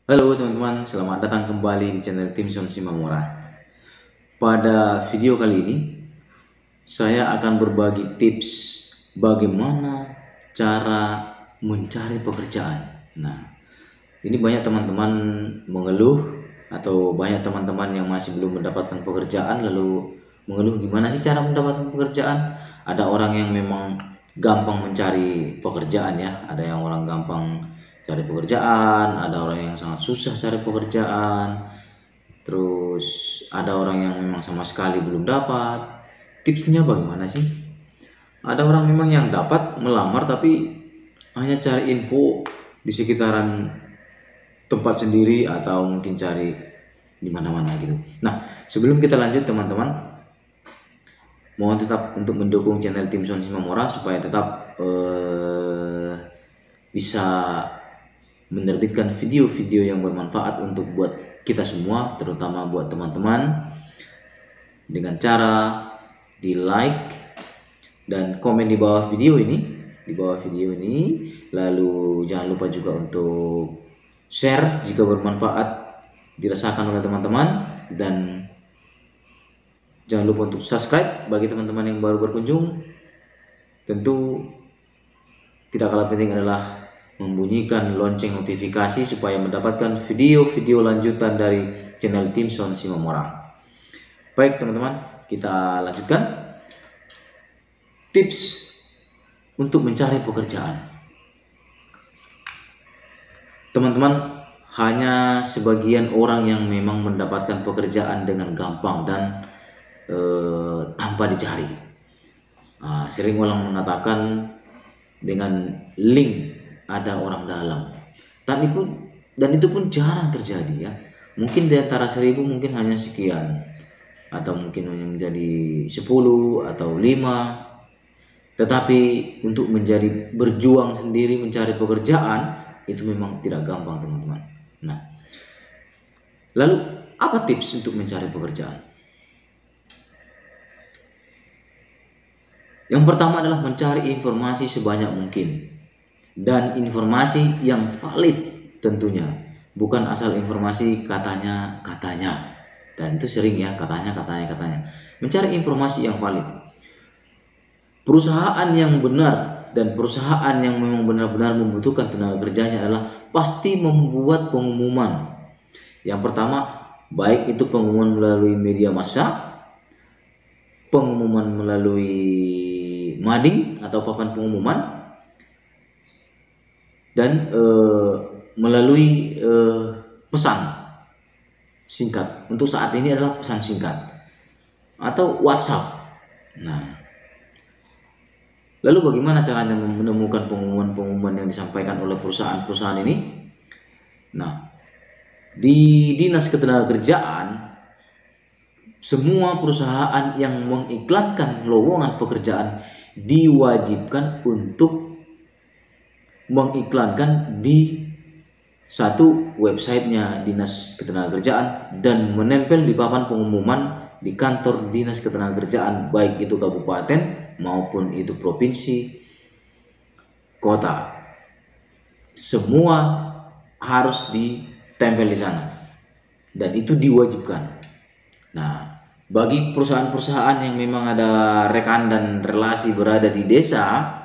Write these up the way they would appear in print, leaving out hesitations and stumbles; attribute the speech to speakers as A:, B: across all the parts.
A: Halo teman-teman, selamat datang kembali di channel Timson Simamora. Pada video kali ini, saya akan berbagi tips bagaimana cara mencari pekerjaan. Nah, ini banyak teman-teman mengeluh atau banyak teman-teman yang masih belum mendapatkan pekerjaan lalu mengeluh gimana sih cara mendapatkan pekerjaan. Ada orang yang memang gampang mencari pekerjaan ya, ada yang orang gampang cari pekerjaan, ada orang yang sangat susah cari pekerjaan, terus ada orang yang memang sama sekali belum dapat. Tipsnya bagaimana sih? Ada orang memang yang dapat melamar tapi hanya cari info di sekitaran tempat sendiri atau mungkin cari di mana-mana gitu. Nah, sebelum kita lanjut teman-teman, mohon tetap untuk mendukung channel Timson Simamora supaya tetap bisa menerbitkan video-video yang bermanfaat untuk buat kita semua, terutama buat teman-teman, dengan cara di like dan komen di bawah video ini, lalu jangan lupa juga untuk share jika bermanfaat dirasakan oleh teman-teman, dan jangan lupa untuk subscribe bagi teman-teman yang baru berkunjung. Tentu tidak kalah penting adalah membunyikan lonceng notifikasi supaya mendapatkan video-video lanjutan dari channel Timson Simamora. Baik teman-teman, kita lanjutkan. Tips untuk mencari pekerjaan. Teman-teman, hanya sebagian orang yang memang mendapatkan pekerjaan dengan gampang dan tanpa dicari. Sering orang mengatakan dengan link ada orang dalam, dan itu pun jarang terjadi ya. Mungkin di antara 1000 mungkin hanya sekian, atau mungkin hanya menjadi 10 atau 5. Tetapi untuk menjadi berjuang sendiri mencari pekerjaan itu memang tidak gampang teman-teman. Nah, lalu apa tips untuk mencari pekerjaan? Yang pertama adalah mencari informasi sebanyak mungkin, dan informasi yang valid tentunya, bukan asal informasi katanya, dan itu sering ya, katanya. Mencari informasi yang valid, perusahaan yang benar dan perusahaan yang memang benar-benar membutuhkan tenaga kerjanya adalah pasti membuat pengumuman. Yang pertama, baik itu pengumuman melalui media massa, pengumuman melalui mading atau papan pengumuman, dan melalui pesan singkat. Untuk saat ini adalah pesan singkat atau WhatsApp. Nah, lalu bagaimana caranya menemukan pengumuman-pengumuman yang disampaikan oleh perusahaan-perusahaan ini? Nah, di Dinas Ketenagakerjaan, semua perusahaan yang mengiklankan lowongan pekerjaan diwajibkan untuk mengiklankan di satu websitenya Dinas Ketenagakerjaan dan menempel di papan pengumuman di kantor Dinas Ketenagakerjaan, baik itu kabupaten maupun itu provinsi, kota. Semua harus ditempel di sana dan itu diwajibkan. Nah, bagi perusahaan-perusahaan yang memang ada rekan dan relasi berada di desa,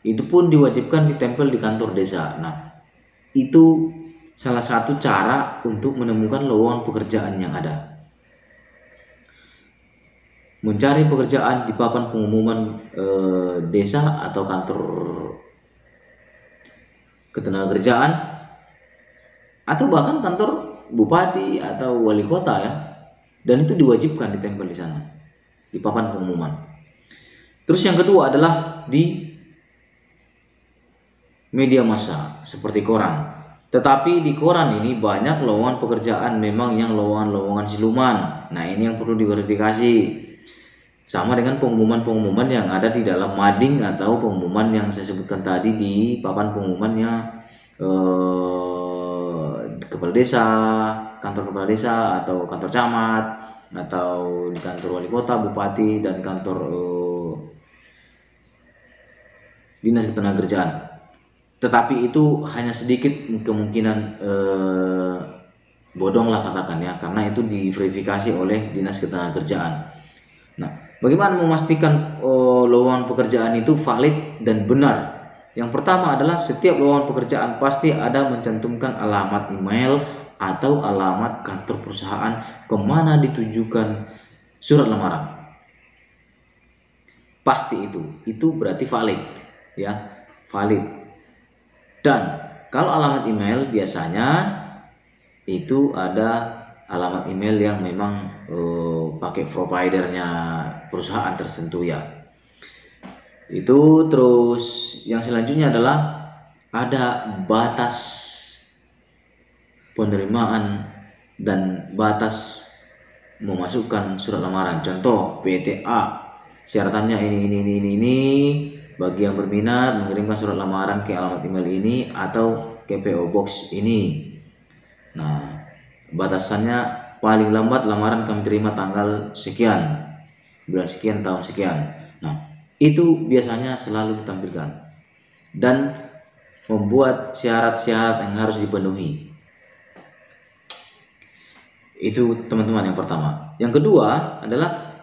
A: itu pun diwajibkan ditempel di kantor desa. Nah, itu salah satu cara untuk menemukan lowongan pekerjaan yang ada. Mencari pekerjaan di papan pengumuman desa atau kantor ketenagakerjaan, atau bahkan kantor bupati atau wali kota ya. Dan itu diwajibkan ditempel di sana, di papan pengumuman. Terus yang kedua adalah di media massa seperti koran. Tetapi di koran ini banyak lowongan pekerjaan memang yang lowongan-lowongan siluman. Nah, ini yang perlu diverifikasi. Sama dengan pengumuman-pengumuman yang ada di dalam mading atau pengumuman yang saya sebutkan tadi di papan pengumumannya kepala desa, kantor kepala desa atau kantor camat, atau di kantor wali kota, bupati, dan kantor Dinas Ketenagakerjaan. Tetapi itu hanya sedikit kemungkinan bodong lah katakan ya, karena itu diverifikasi oleh Dinas Ketenagakerjaan. Nah, bagaimana memastikan lowongan pekerjaan itu valid dan benar? Yang pertama adalah setiap lowongan pekerjaan pasti ada mencantumkan alamat email atau alamat kantor perusahaan kemana ditujukan surat lamaran. Pasti itu berarti valid ya, valid. Dan kalau alamat email biasanya itu ada alamat email yang memang pakai providernya perusahaan tertentu ya. Itu terus yang selanjutnya adalah ada batas penerimaan dan batas memasukkan surat lamaran. Contoh PTA, syaratannya ini. Bagi yang berminat mengirimkan surat lamaran ke alamat email ini atau ke PO Box ini. Nah, batasannya paling lambat lamaran kami terima tanggal sekian, bulan sekian, tahun sekian. Nah, itu biasanya selalu ditampilkan dan membuat syarat-syarat yang harus dipenuhi. Itu teman-teman yang pertama. Yang kedua adalah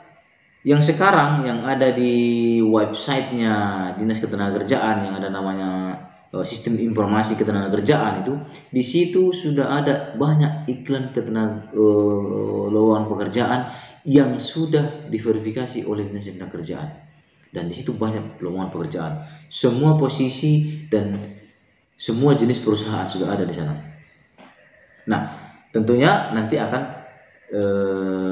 A: yang sekarang yang ada di websitenya Dinas Ketenagakerjaan yang ada namanya Sistem Informasi Ketenagakerjaan itu, di situ sudah ada banyak iklan lowongan pekerjaan yang sudah diverifikasi oleh Dinas Ketenagakerjaan, dan di situ banyak lowongan pekerjaan, semua posisi dan semua jenis perusahaan sudah ada di sana. Nah, tentunya nanti akan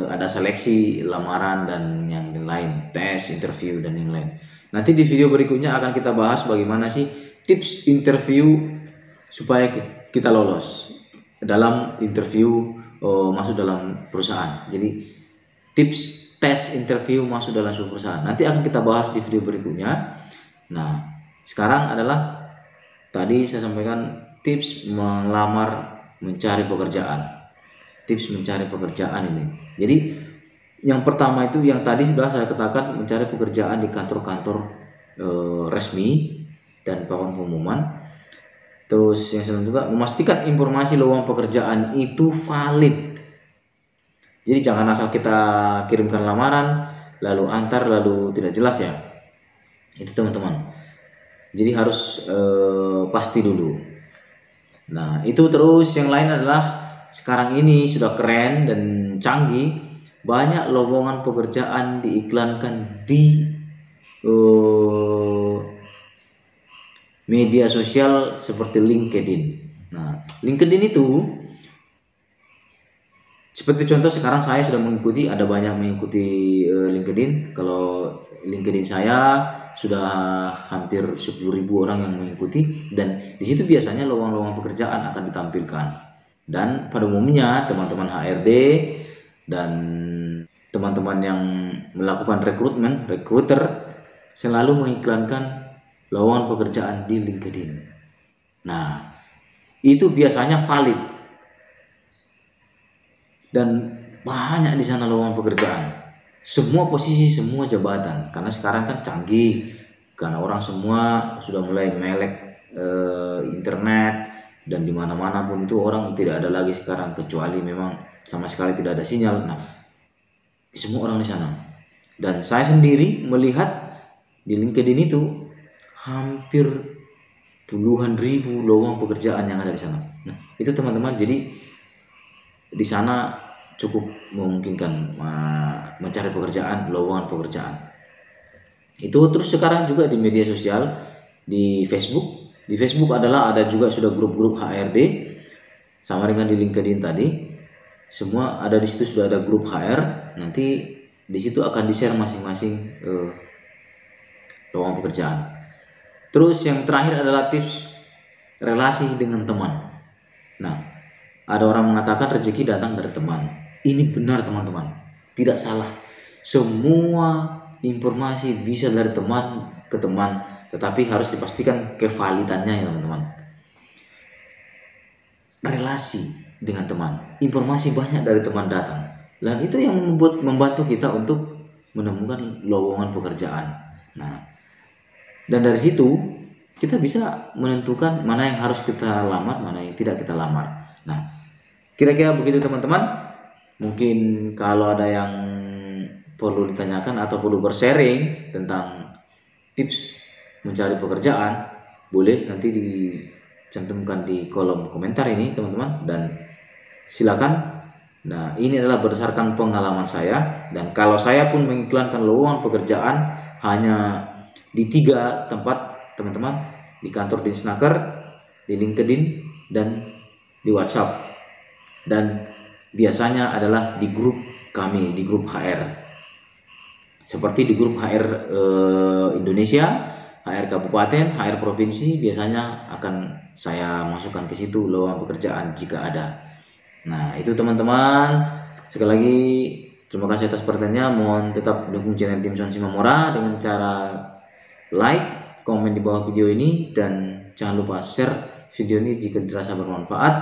A: ada seleksi lamaran dan yang lain, tes, interview dan yang lain. Nanti di video berikutnya akan kita bahas bagaimana sih tips interview supaya kita lolos dalam interview masuk dalam perusahaan. Jadi tips tes interview masuk dalam sebuah perusahaan nanti akan kita bahas di video berikutnya. Nah, sekarang adalah tadi saya sampaikan tips melamar mencari pekerjaan. Tips mencari pekerjaan ini. Jadi yang pertama itu yang tadi sudah saya katakan, mencari pekerjaan di kantor-kantor resmi dan papan pengumuman. Terus yang selanjutnya juga memastikan informasi lowongan pekerjaan itu valid. Jadi jangan asal kita kirimkan lamaran lalu antar lalu tidak jelas ya. Itu teman-teman. Jadi harus pasti dulu. Nah, itu terus yang lain adalah sekarang ini sudah keren dan canggih, banyak lowongan pekerjaan diiklankan di media sosial seperti LinkedIn. Nah, LinkedIn itu seperti contoh sekarang saya sudah mengikuti, ada banyak mengikuti LinkedIn. Kalau LinkedIn saya sudah hampir 10.000 orang yang mengikuti, dan di situ biasanya lowongan-lowongan pekerjaan akan ditampilkan. Dan pada umumnya teman-teman HRD dan teman-teman yang melakukan rekrutmen, recruiter selalu mengiklankan lowongan pekerjaan di LinkedIn. Nah, itu biasanya valid dan banyak di sana lowongan pekerjaan. Semua posisi, semua jabatan. Karena sekarang kan canggih, karena orang semua sudah mulai melek internet, dan di mana-mana pun itu orang tidak ada lagi sekarang kecuali memang sama sekali tidak ada sinyal. Nah, semua orang di sana. Dan saya sendiri melihat di LinkedIn itu hampir puluhan ribu lowongan pekerjaan yang ada di sana. Nah, itu teman-teman, jadi di sana cukup memungkinkan mencari pekerjaan, lowongan pekerjaan. Itu terus sekarang juga di media sosial, di Facebook. Di Facebook adalah ada juga sudah grup-grup HRD, sama dengan di LinkedIn tadi. Semua ada di situ, sudah ada grup HR. Nanti di situ akan di-share masing-masing lowongan pekerjaan. Terus yang terakhir adalah tips relasi dengan teman. Nah, ada orang mengatakan rezeki datang dari teman. Ini benar teman-teman, tidak salah. Semua informasi bisa dari teman ke teman, tetapi harus dipastikan kevalidannya ya teman-teman. Relasi dengan teman, informasi banyak dari teman datang, dan itu yang membantu kita untuk menemukan lowongan pekerjaan. Nah, dan dari situ kita bisa menentukan mana yang harus kita lamar, mana yang tidak kita lamar. Nah, kira-kira begitu teman-teman. Mungkin kalau ada yang perlu ditanyakan atau perlu bersharing tentang tips mencari pekerjaan, boleh nanti dicantumkan di kolom komentar ini teman-teman, dan silakan. Nah, ini adalah berdasarkan pengalaman saya, dan kalau saya pun mengiklankan lowongan pekerjaan hanya di 3 tempat teman-teman, di kantor Disnaker, di LinkedIn, dan di WhatsApp, dan biasanya adalah di grup kami, di grup HR, seperti di grup HR Indonesia, HR Kabupaten, HR Provinsi, biasanya akan saya masukkan ke situ lowongan pekerjaan jika ada. Nah, itu teman-teman. Sekali lagi terima kasih atas perhatiannya. Mohon tetap dukung channel Tim Son Simamora dengan cara like, komen di bawah video ini, dan jangan lupa share video ini jika dirasa bermanfaat.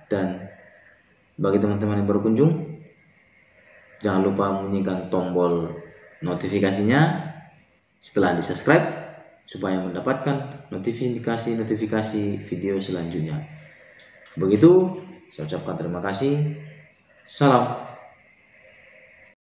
A: Dan bagi teman-teman yang berkunjung, jangan lupa bunyikan tombol notifikasinya setelah di subscribe supaya mendapatkan notifikasi video selanjutnya. Begitu, saya ucapkan terima kasih. Salam.